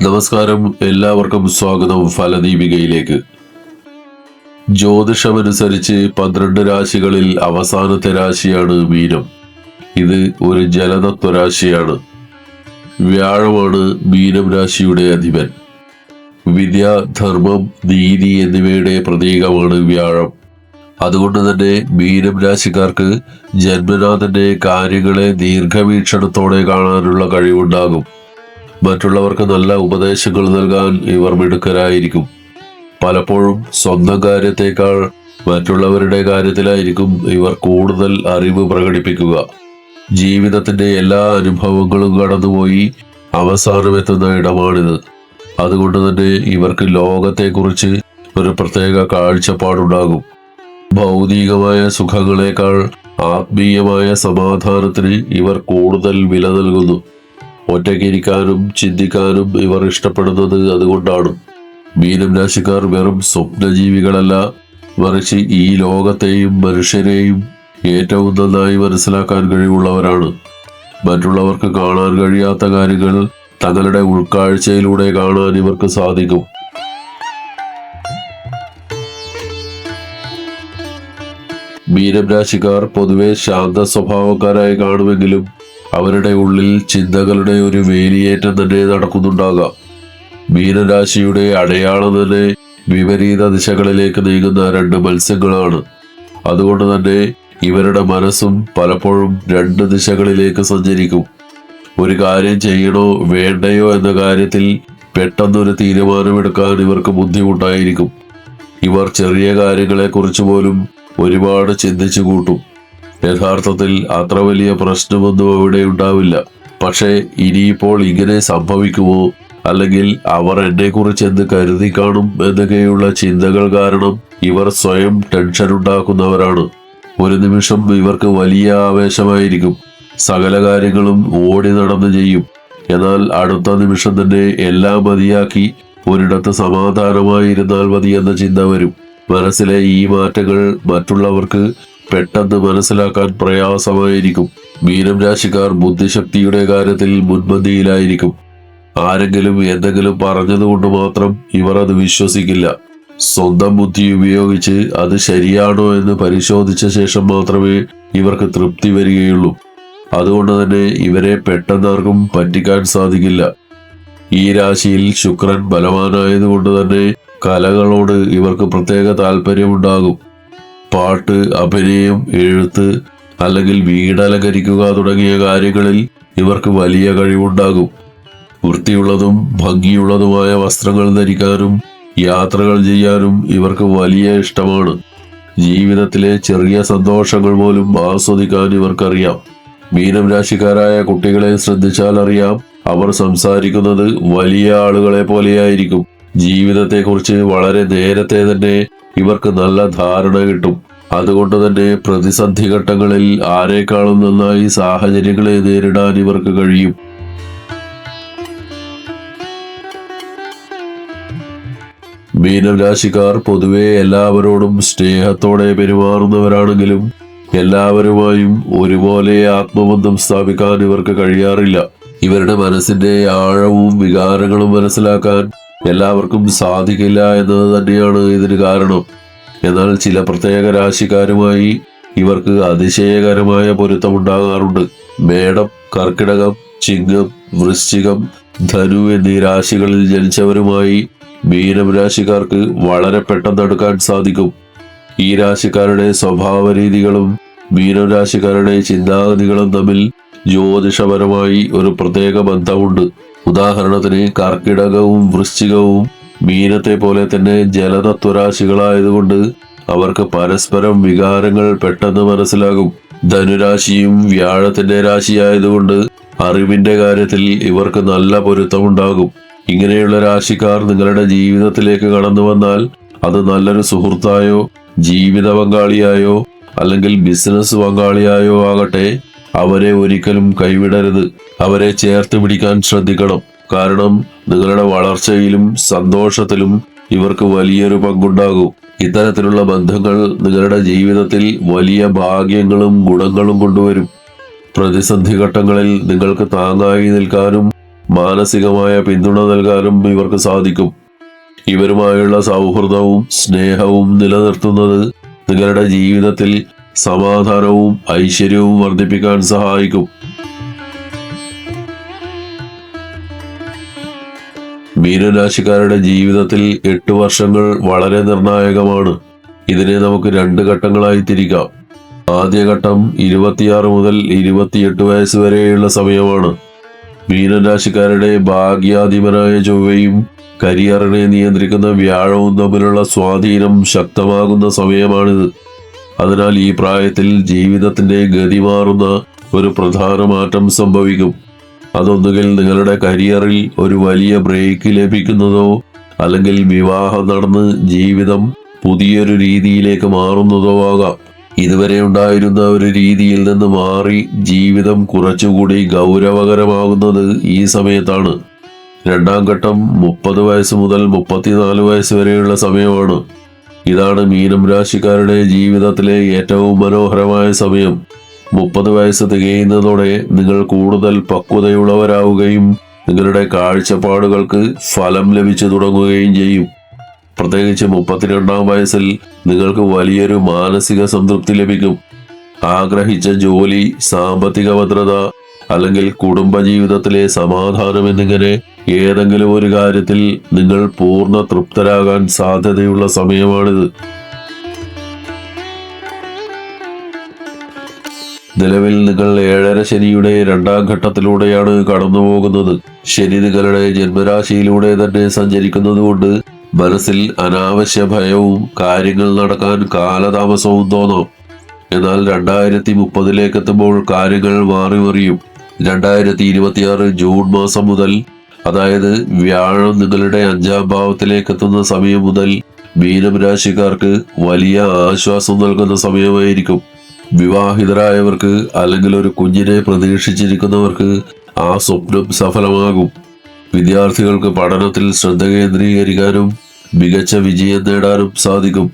നമസ്കാരം, എല്ലാവർക്കും സ്വാഗതം ഫലദീപികയിലേക്ക്. ജ്യോതിഷമനുസരിച്ച് 12 രാശികളിൽ അവസാനത്തെ രാശിയാണ് മീനം. ഇത് ഒരു ജലതത്വരാശിയാണ്. വ്യാഴമാണ് മീനം രാശിയുടെ അധിപൻ. വിദ്യ, ധർമ്മം, നീതി എന്നിവയുടെ പ്രതീകമാണ് വ്യാഴം. അതുകൊണ്ട് തന്നെ മീനം രാശിക്കാർക്ക് ജന്മനാ തന്നെ കാര്യങ്ങളെ ദീർഘവീക്ഷണത്തോടെ കാണാനുള്ള കഴിവുണ്ടാകും. മറ്റുള്ളവർക്ക് നല്ല ഉപദേശങ്ങൾ നൽകാൻ ഇവർ മിടുക്കരായിരിക്കും. പലപ്പോഴും സ്വന്തം കാര്യത്തേക്കാൾ മറ്റുള്ളവരുടെ കാര്യത്തിലായിരിക്കും ഇവർ കൂടുതൽ അറിവ് പ്രകടിപ്പിക്കുക. ജീവിതത്തിന്റെ എല്ലാ അനുഭവങ്ങളും കടന്നുപോയി അവസാനമെത്തുന്ന ഇടമാണിത്. അതുകൊണ്ട് തന്നെ ഇവർക്ക് ലോകത്തെക്കുറിച്ച് ഒരു പ്രത്യേക കാഴ്ചപ്പാടുണ്ടാകും. ഭൗതികമായ സുഖങ്ങളെക്കാൾ ആത്മീയമായ സമാധാനത്തിന് ഇവർ കൂടുതൽ വില നൽകുന്നു. ഒറ്റയ്ക്കിരിക്കാനും ചിന്തിക്കാനും ഇവർ ഇഷ്ടപ്പെടുന്നത് അതുകൊണ്ടാണ്. മീനം രാശിക്കാർ വെറും സ്വപ്നജീവികളല്ല, മറിച്ച് ഈ ലോകത്തെയും മനുഷ്യരെയും ഏറ്റവും നന്നായി മനസ്സിലാക്കാൻ കഴിവുള്ളവരാണ്. മറ്റുള്ളവർക്ക് കാണാൻ കഴിയാത്ത കാര്യങ്ങൾ തങ്ങളുടെ ഉൾക്കാഴ്ചയിലൂടെ കാണാൻ ഇവർക്ക് സാധിക്കും. മീനം രാശിക്കാർ പൊതുവെ ശാന്ത സ്വഭാവക്കാരായി കാണുമെങ്കിലും അവരുടെ ഉള്ളിൽ ചിന്തകളുടെ ഒരു വേലിയേറ്റം തന്നെ നടക്കുന്നുണ്ടാകാം. മീനരാശിയുടെ അടയാളം തന്നെ വിപരീത ദിശകളിലേക്ക് നീങ്ങുന്ന 2 മത്സ്യങ്ങളാണ്. അതുകൊണ്ട് തന്നെ ഇവരുടെ മനസ്സും പലപ്പോഴും 2 ദിശകളിലേക്ക് സഞ്ചരിക്കും. ഒരു കാര്യം ചെയ്യണോ വേണ്ടയോ എന്ന കാര്യത്തിൽ പെട്ടെന്നൊരു തീരുമാനമെടുക്കാൻ ഇവർക്ക് ബുദ്ധിമുട്ടായിരിക്കും. ഇവർ ചെറിയ കാര്യങ്ങളെക്കുറിച്ച് പോലും ഒരുപാട് ചിന്തിച്ചു കൂട്ടും. യഥാർത്ഥത്തിൽ അത്ര വലിയ പ്രശ്നമൊന്നും അവിടെ ഉണ്ടാവില്ല. പക്ഷേ ഇനിയിപ്പോൾ ഇങ്ങനെ സംഭവിക്കുമോ, അല്ലെങ്കിൽ അവർ എന്നെക്കുറിച്ച് എന്ത് കരുതി കാണും എന്നൊക്കെയുള്ള ചിന്തകൾ കാരണം ഇവർ സ്വയം ടെൻഷൻ ഉണ്ടാക്കുന്നവരാണ്. ഒരു നിമിഷം ഇവർക്ക് വലിയ ആവേശമായിരിക്കും. സകല കാര്യങ്ങളും ഓടി നടന്ന് ചെയ്യും. എന്നാൽ അടുത്ത നിമിഷം തന്നെ എല്ലാം മതിയാക്കി ഒരിടത്ത് സമാധാനമായിരുന്നാൽ മതി എന്ന ചിന്ത വരും. മനസ്സിലെ ഈ മാറ്റങ്ങൾ മറ്റുള്ളവർക്ക് പെട്ടെന്ന് മനസ്സിലാക്കാൻ പ്രയാസമായിരിക്കും. മീനം രാശിക്കാർ ബുദ്ധിശക്തിയുടെ കാര്യത്തിൽ മുൻപന്തിയിലായിരിക്കും. ആരെങ്കിലും എന്തെങ്കിലും പറഞ്ഞതുകൊണ്ട് മാത്രം ഇവർ അത് വിശ്വസിക്കില്ല. സ്വന്തം ബുദ്ധി ഉപയോഗിച്ച് അത് ശരിയാണോ എന്ന് പരിശോധിച്ച ശേഷം മാത്രമേ ഇവർക്ക് തൃപ്തി വരികയുള്ളൂ. അതുകൊണ്ട് തന്നെ ഇവരെ പെട്ടെന്നാർക്കും പറ്റിക്കാൻ സാധിക്കില്ല. ഈ രാശിയിൽ ശുക്രൻ ബലവാനായതുകൊണ്ട് തന്നെ കലകളോട് ഇവർക്ക് പ്രത്യേക താല്പര്യമുണ്ടാകും. പാട്ട്, അഭിനയം, എഴുത്ത് അല്ലെങ്കിൽ വീടലങ്കരിക്കുക തുടങ്ങിയ കാര്യങ്ങളിൽ ഇവർക്ക് വലിയ കഴിവുണ്ടാകും. വൃത്തിയുള്ളതും ഭംഗിയുള്ളതുമായ വസ്ത്രങ്ങൾ ധരിക്കാനും യാത്രകൾ ചെയ്യാനും ഇവർക്ക് വലിയ ഇഷ്ടമാണ്. ജീവിതത്തിലെ ചെറിയ സന്തോഷങ്ങൾ പോലും ആസ്വദിക്കാൻ ഇവർക്കറിയാം. മീനം രാശിക്കാരായ കുട്ടികളെ ശ്രദ്ധിച്ചാൽ അറിയാം, അവർ സംസാരിക്കുന്നത് വലിയ ആളുകളെ പോലെയായിരിക്കും. ജീവിതത്തെക്കുറിച്ച് വളരെ നേരത്തെ തന്നെ ഇവർക്ക് നല്ല ധാരണ കിട്ടും. അതുകൊണ്ട് തന്നെ പ്രതിസന്ധി ഘട്ടങ്ങളിൽ ആരെക്കാളും നന്നായി സാഹചര്യങ്ങളെ നേരിടാൻ ഇവർക്ക് കഴിയും. മീനം രാശിക്കാർ പൊതുവെ എല്ലാവരോടും സ്നേഹത്തോടെ പെരുമാറുന്നവരാണെങ്കിലും എല്ലാവരുമായും ഒരുപോലെ ആത്മബന്ധം സ്ഥാപിക്കാൻ ഇവർക്ക് കഴിയാറില്ല. ഇവരുടെ മനസ്സിന്റെ ആഴവും വികാരങ്ങളും മനസ്സിലാക്കാൻ എല്ലാവർക്കും സാധിക്കില്ല എന്നത് തന്നെയാണ് ഇതിന് കാരണം. എന്നാൽ ചില പ്രത്യേക രാശിക്കാരുമായി ഇവർക്ക് അതിശയകരമായ പൊരുത്തമുണ്ടാകാറുണ്ട്. മേടം, കർക്കിടകം, ചിങ്ങം, വൃശ്ചികം, ധനു എന്നീ രാശികളിൽ ജനിച്ചവരുമായി മീനം രാശിക്കാർക്ക് വളരെ പെട്ടെന്ന് അടുക്കാൻ സാധിക്കും. ഈ രാശിക്കാരുടെ സ്വഭാവ രീതികളും മീനം രാശിക്കാരുടെ ചിന്താഗതികളും തമ്മിൽ ജ്യോതിഷപരമായി ഒരു പ്രത്യേക ബന്ധമുണ്ട്. ഉദാഹരണത്തിന് കർക്കിടകവും വൃശ്ചികവും മീനത്തെ പോലെ തന്നെ ജലതത്വരാശികളായതുകൊണ്ട് അവർക്ക് പരസ്പരം വികാരങ്ങൾ പെട്ടെന്ന് മനസ്സിലാകും. ധനുരാശിയും വ്യാഴത്തിന്റെ രാശിയായതുകൊണ്ട് അറിവിന്റെ കാര്യത്തിൽ ഇവർക്ക് നല്ല പൊരുത്തമുണ്ടാകും. ഇങ്ങനെയുള്ള രാശിക്കാർ നിങ്ങളുടെ ജീവിതത്തിലേക്ക് കടന്നു വന്നാൽ അത് നല്ലൊരു സുഹൃത്തായോ ജീവിത പങ്കാളിയായോ അല്ലെങ്കിൽ ബിസിനസ് പങ്കാളിയായോ ആകട്ടെ, അവരെ ഒരിക്കലും കൈവിടരുത്. അവരെ ചേർത്ത് പിടിക്കാൻ ശ്രദ്ധിക്കണം. കാരണം നിങ്ങളുടെ വളർച്ചയിലും സന്തോഷത്തിലും ഇവർക്ക് വലിയൊരു പങ്കുണ്ടാകും. ഇത്തരത്തിലുള്ള ബന്ധങ്ങൾ നിങ്ങളുടെ ജീവിതത്തിൽ വലിയ ഭാഗ്യങ്ങളും ഗുണങ്ങളും കൊണ്ടുവരും. പ്രതിസന്ധി ഘട്ടങ്ങളിൽ നിങ്ങൾക്ക് താങ്ങായി നിൽക്കാനും മാനസികമായ പിന്തുണ നൽകാനും ഇവർക്ക് സാധിക്കും. ഇവരുമായുള്ള സൗഹൃദവും സ്നേഹവും നിലനിർത്തുന്നത് നിങ്ങളുടെ ജീവിതത്തിൽ സമാധാനവും ഐശ്വര്യവും വർദ്ധിപ്പിക്കാൻ സഹായിക്കും. മീനരാശിക്കാരുടെ ജീവിതത്തിൽ 8 വർഷങ്ങൾ വളരെ നിർണായകമാണ്. ഇതിനെ നമുക്ക് 2 ഘട്ടങ്ങളായി തിരിക്കാം. ആദ്യ ഘട്ടം 26 മുതൽ 28 വയസ്സ് വരെയുള്ള സമയമാണ്. മീനരാശിക്കാരുടെ ഭാഗ്യാധിപനായ ചൊവ്വയും കരിയറിനെ നിയന്ത്രിക്കുന്ന വ്യാഴവും തമ്മിലുള്ള സ്വാധീനം ശക്തമാകുന്ന സമയമാണിത്. അതിനാൽ ഈ പ്രായത്തിൽ ജീവിതത്തിന്റെ ഗതി മാറുന്ന ഒരു പ്രധാന മാറ്റം സംഭവിക്കും. അതൊന്നുകിൽ നിങ്ങളുടെ കരിയറിൽ ഒരു വലിയ ബ്രേക്ക് ലഭിക്കുന്നതോ അല്ലെങ്കിൽ വിവാഹം നടന്ന് ജീവിതം പുതിയൊരു രീതിയിലേക്ക് മാറുന്നതോ ആകാം. ഇതുവരെ ഉണ്ടായിരുന്ന ഒരു രീതിയിൽ നിന്ന് മാറി ജീവിതം കുറച്ചുകൂടി ഗൗരവകരമാകുന്നത് ഈ സമയത്താണ്. രണ്ടാം ഘട്ടം 30 വയസ്സ് മുതൽ 34 വയസ്സ് വരെയുള്ള സമയമാണ്. ഇതാണ് മീനം രാശിക്കാരുടെ ജീവിതത്തിലെ ഏറ്റവും മനോഹരമായ സമയം. 30 വയസ്സ് തികയുന്നതോടെ നിങ്ങൾ കൂടുതൽ പക്വതയുള്ളവരാവുകയും നിങ്ങളുടെ കാഴ്ചപ്പാടുകൾക്ക് ഫലം ലഭിച്ചു തുടങ്ങുകയും ചെയ്യും. പ്രത്യേകിച്ച് 32-ാം വയസ്സിൽ നിങ്ങൾക്ക് വലിയൊരു മാനസിക സംതൃപ്തി ലഭിക്കും. ആഗ്രഹിച്ച ജോലി, സാമ്പത്തിക ഭദ്രത അല്ലെങ്കിൽ കുടുംബജീവിതത്തിലെ സമാധാനം എന്നിങ്ങനെ ഏതെങ്കിലും ഒരു കാര്യത്തിൽ നിങ്ങൾ പൂർണ്ണ തൃപ്തരാകാൻ സാധ്യതയുള്ള സമയമാണിത്. നിലവിൽ നിങ്ങൾ 7.5 ശനിയുടെ 2ാം ഘട്ടത്തിലൂടെയാണ് കടന്നു പോകുന്നത്. ശനി നിങ്ങളുടെ ജന്മരാശിയിലൂടെ തന്നെ സഞ്ചരിക്കുന്നതുകൊണ്ട് മനസ്സിൽ അനാവശ്യ ഭയവും കാര്യങ്ങൾ നടക്കാൻ കാലതാമസവും തോന്നാം. എന്നാൽ 2030 എത്തുമ്പോൾ കാര്യങ്ങൾ മാറിമറിയും. 2026 ജൂൺ മാസം മുതൽ, അതായത് വ്യാഴം നിങ്ങളുടെ 5ാം ഭാവത്തിലേക്ക് എത്തുന്ന സമയം മുതൽ മീനം രാശിക്കാർക്ക് വലിയ ആശ്വാസം നൽകുന്ന സമയമായിരിക്കും. വിവാഹിതരായവർക്ക് അല്ലെങ്കിൽ ഒരു കുഞ്ഞിനെ പ്രതീക്ഷിച്ചിരിക്കുന്നവർക്ക് ആ സ്വപ്നം സഫലമാകും. വിദ്യാർത്ഥികൾക്ക് പഠനത്തിൽ ശ്രദ്ധ കേന്ദ്രീകരിക്കാനും മികച്ച വിജയം നേടാനും സാധിക്കും.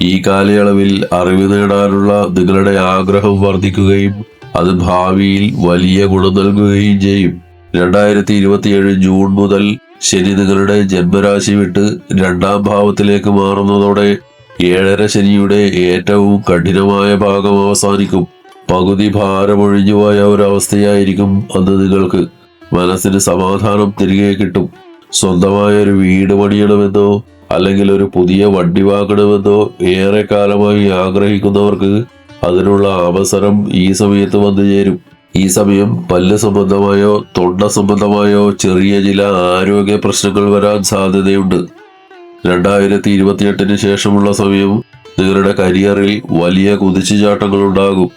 ഈ കാലയളവിൽ അറിവ് നേടാനുള്ള നിങ്ങളുടെ ആഗ്രഹം വർദ്ധിക്കുകയും അത് ഭാവിയിൽ വലിയ ഗുണം നൽകുകയും ചെയ്യും. 2027 ജൂൺ മുതൽ ശനി നിങ്ങളുടെ ജന്മരാശി വിട്ട് 2ാം ഭാവത്തിലേക്ക് മാറുന്നതോടെ 7.5 ശനിയുടെ ഏറ്റവും കഠിനമായ ഭാഗം അവസാനിക്കും. പകുതി ഭാരമൊഴിഞ്ഞുപോയ ഒരവസ്ഥയായിരിക്കും അന്ന് നിങ്ങൾക്ക്. മനസ്സിന് സമാധാനം തിരികെ കിട്ടും. സ്വന്തമായ ഒരു വീട് പണിയണമെന്നോ അല്ലെങ്കിൽ ഒരു പുതിയ വണ്ടി വാങ്ങണമെന്നോ ഏറെ കാലമായി ആഗ്രഹിക്കുന്നവർക്ക് അതിനുള്ള അവസരം ഈ സമയത്ത് വന്നു ചേരും. ഈ സമയം പല്ല് സംബന്ധമായോ തൊണ്ട സംബന്ധമായോ ചെറിയ ചില ആരോഗ്യ പ്രശ്നങ്ങൾ വരാൻ സാധ്യതയുണ്ട്. 2028 ശേഷമുള്ള സമയം നിങ്ങളുടെ കരിയറിൽ വലിയ കുതിച്ചുചാട്ടങ്ങൾ ഉണ്ടാകും.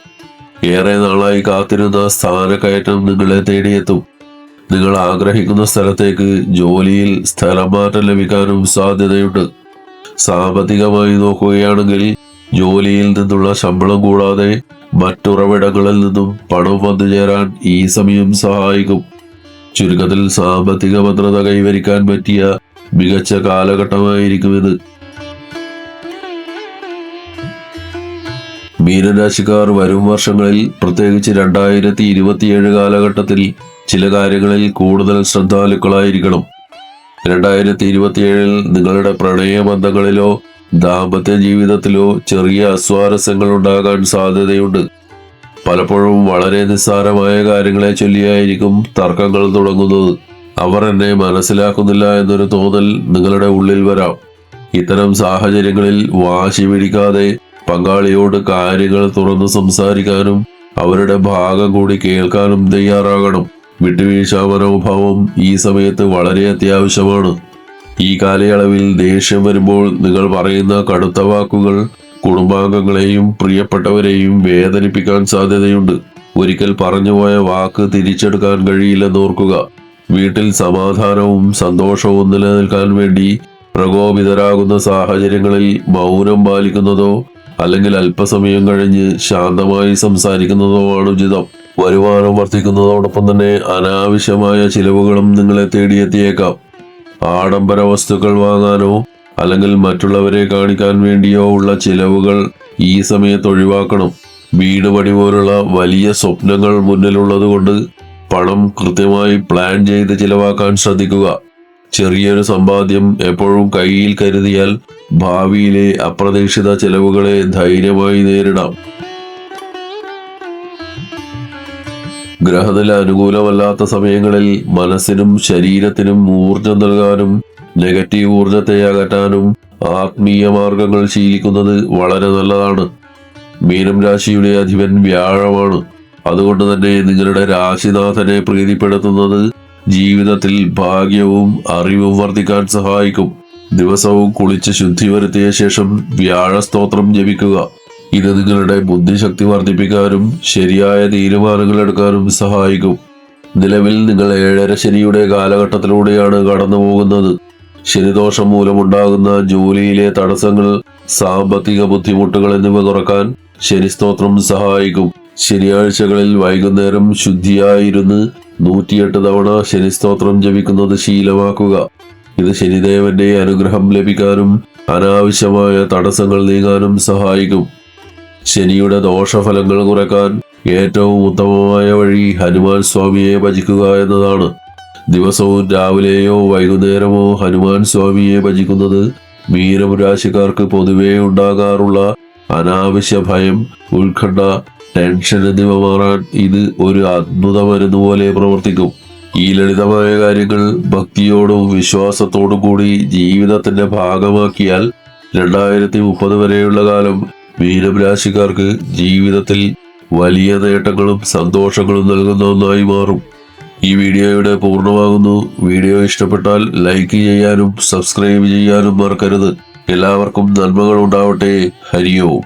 ഏറെ നാളായി കാത്തിരുന്ന സ്ഥാനക്കയറ്റം നിങ്ങളെ തേടിയെത്തും. നിങ്ങൾ ആഗ്രഹിക്കുന്ന സ്ഥലത്തേക്ക് ജോലിയിൽ സ്ഥലം മാറ്റം ലഭിക്കാനും സാധ്യതയുണ്ട്. സാമ്പത്തികമായി നോക്കുകയാണെങ്കിൽ ജോലിയിൽ നിന്നുള്ള ശമ്പളം കൂടാതെ മറ്റുറവിടങ്ങളിൽ നിന്നും പണം വന്നു ചേരാൻ ഈ സമയം സഹായിക്കും. ചുരുക്കത്തിൽ സാമ്പത്തിക ഭദ്രത കൈവരിക്കാൻ പറ്റിയ മികച്ച കാലഘട്ടമായിരിക്കും ഇത്. മീനരാശിക്കാർ വരും വർഷങ്ങളിൽ, പ്രത്യേകിച്ച് 2027 കാലഘട്ടത്തിൽ ചില കാര്യങ്ങളിൽ കൂടുതൽ ശ്രദ്ധാലുക്കളായിരിക്കണം. 2027 നിങ്ങളുടെ പ്രണയബന്ധങ്ങളിലോ ദാമ്പത്യ ജീവിതത്തിലോ ചെറിയ അസ്വാരസ്യങ്ങൾ ഉണ്ടാകാൻ സാധ്യതയുണ്ട്. പലപ്പോഴും വളരെ നിസ്സാരമായ കാര്യങ്ങളെ ചൊല്ലിയായിരിക്കും തർക്കങ്ങൾ തുടങ്ങുന്നത്. അവർ എന്നെ മനസ്സിലാക്കുന്നില്ല എന്നൊരു തോന്നൽ നിങ്ങളുടെ ഉള്ളിൽ വരാം. ഇത്തരം സാഹചര്യങ്ങളിൽ വാശി പിടിക്കാതെ പങ്കാളിയോട് കാര്യങ്ങൾ തുറന്ന് സംസാരിക്കാനും അവരുടെ ഭാഗം കൂടി കേൾക്കാനും തയ്യാറാകണം. വിട്ടുവീഴ്ച മനോഭാവം ഈ സമയത്ത് വളരെ അത്യാവശ്യമാണ്. ഈ കാലയളവിൽ ദേഷ്യം വരുമ്പോൾ നിങ്ങൾ പറയുന്ന കടുത്ത വാക്കുകൾ കുടുംബാംഗങ്ങളെയും പ്രിയപ്പെട്ടവരെയും വേദനിപ്പിക്കാൻ സാധ്യതയുണ്ട്. ഒരിക്കൽ പറഞ്ഞുപോയ വാക്ക് തിരിച്ചെടുക്കാൻ കഴിയില്ലെന്ന് ഓർക്കുക. വീട്ടിൽ സമാധാനവും സന്തോഷവും നിലനിൽക്കാൻ വേണ്ടി പ്രകോപിതരാകുന്ന സാഹചര്യങ്ങളിൽ മൗനം പാലിക്കുന്നതോ അല്ലെങ്കിൽ അല്പസമയം കഴിഞ്ഞ് ശാന്തമായി സംസാരിക്കുന്നതോ ആണ് ഉചിതം. വരുമാനം വർദ്ധിക്കുന്നതോടൊപ്പം തന്നെ അനാവശ്യമായ ചിലവുകളും നിങ്ങളെ തേടിയെത്തിയേക്കാം. ആഡംബര വസ്തുക്കൾ വാങ്ങാനോ അല്ലെങ്കിൽ മറ്റുള്ളവരെ കാണിക്കാൻ വേണ്ടിയോ ഉള്ള ചിലവുകൾ ഈ സമയത്ത് ഒഴിവാക്കണം. വീട് പണി പോലുള്ള വലിയ സ്വപ്നങ്ങൾ മുന്നിലുള്ളത് കൊണ്ട് പണം കൃത്യമായി പ്ലാൻ ചെയ്ത് ചിലവാക്കാൻ ശ്രദ്ധിക്കുക. ചെറിയൊരു സമ്പാദ്യം എപ്പോഴും കയ്യിൽ കരുതിയാൽ ഭാവിയിലെ അപ്രതീക്ഷിത ചെലവുകളെ ധൈര്യമായി നേരിടാം. ഗ്രഹനില അനുകൂലമല്ലാത്ത സമയങ്ങളിൽ മനസ്സിനും ശരീരത്തിനും ഊർജം നൽകാനും നെഗറ്റീവ് ഊർജത്തെ അകറ്റാനും ആത്മീയ മാർഗങ്ങൾ ശീലിക്കുന്നത് വളരെ നല്ലതാണ്. മീനം രാശിയുടെ അധിപൻ വ്യാഴമാണ്. അതുകൊണ്ട് തന്നെ നിങ്ങളുടെ രാശിനാഥനെ പ്രീതിപ്പെടുത്തുന്നത് ജീവിതത്തിൽ ഭാഗ്യവും അറിവും വർദ്ധിക്കാൻ സഹായിക്കും. ദിവസവും കുളിച്ച് ശുദ്ധി വരുത്തിയ ശേഷം വ്യാഴ സ്തോത്രം ജപിക്കുക. ഇത് നിങ്ങളുടെ ബുദ്ധിശക്തി വർദ്ധിപ്പിക്കാനും ശരിയായ തീരുമാനങ്ങൾ എടുക്കാനും സഹായിക്കും. നിലവിൽ നിങ്ങൾ 7.5 ശനിയുടെ കാലഘട്ടത്തിലൂടെയാണ് കടന്നു പോകുന്നത്. ശനിദോഷം മൂലമുണ്ടാകുന്ന ജോലിയിലെ തടസ്സങ്ങൾ, സാമ്പത്തിക ബുദ്ധിമുട്ടുകൾ എന്നിവ കുറക്കാൻ ശനിസ്തോത്രം സഹായിക്കും. ശനിയാഴ്ചകളിൽ വൈകുന്നേരം ശുദ്ധിയായിരുന്ന് 108 തവണ ശനിസ്തോത്രം ജപിക്കുന്നത് ശീലമാക്കുക. ഇത് ശനിദേവന്റെ അനുഗ്രഹം ലഭിക്കാനും അനാവശ്യമായ തടസ്സങ്ങൾ നീങ്ങാനും സഹായിക്കും. ശനിയുടെ ദോഷഫലങ്ങൾ കുറയ്ക്കാൻ ഏറ്റവും ഉത്തമമായ വഴി ഹനുമാൻ സ്വാമിയെ ഭജിക്കുക എന്നതാണ്. ദിവസവും രാവിലെയോ വൈകുന്നേരമോ ഹനുമാൻ സ്വാമിയെ ഭജിക്കുന്നത് മീനം രാശിക്കാർക്ക് പൊതുവെ ഉണ്ടാകാറുള്ള അനാവശ്യ ഭയം, ഉത്കണ്ഠ, ടെൻഷൻ എന്നിവ മാറാൻ ഇത് ഒരു അത്ഭുത മരുന്ന് പോലെ പ്രവർത്തിക്കും. ഈ ലളിതമായ കാര്യങ്ങൾ ഭക്തിയോടും വിശ്വാസത്തോടും കൂടി ജീവിതത്തിന്റെ ഭാഗമാക്കിയാൽ 2030 വരെയുള്ള കാലം മീനം രാശിക്കാർക്ക് ജീവിതത്തിൽ വലിയ നേട്ടങ്ങളും സന്തോഷങ്ങളും നൽകുന്ന ഒന്നായി മാറും. ഈ വീഡിയോ ഇവിടെ പൂർണ്ണമാകുന്നു. വീഡിയോ ഇഷ്ടപ്പെട്ടാൽ ലൈക്ക് ചെയ്യാനും സബ്സ്ക്രൈബ് ചെയ്യാനും മറക്കരുത്. എല്ലാവർക്കും നന്മകൾ ഉണ്ടാവട്ടെ. ഹരി ഓം.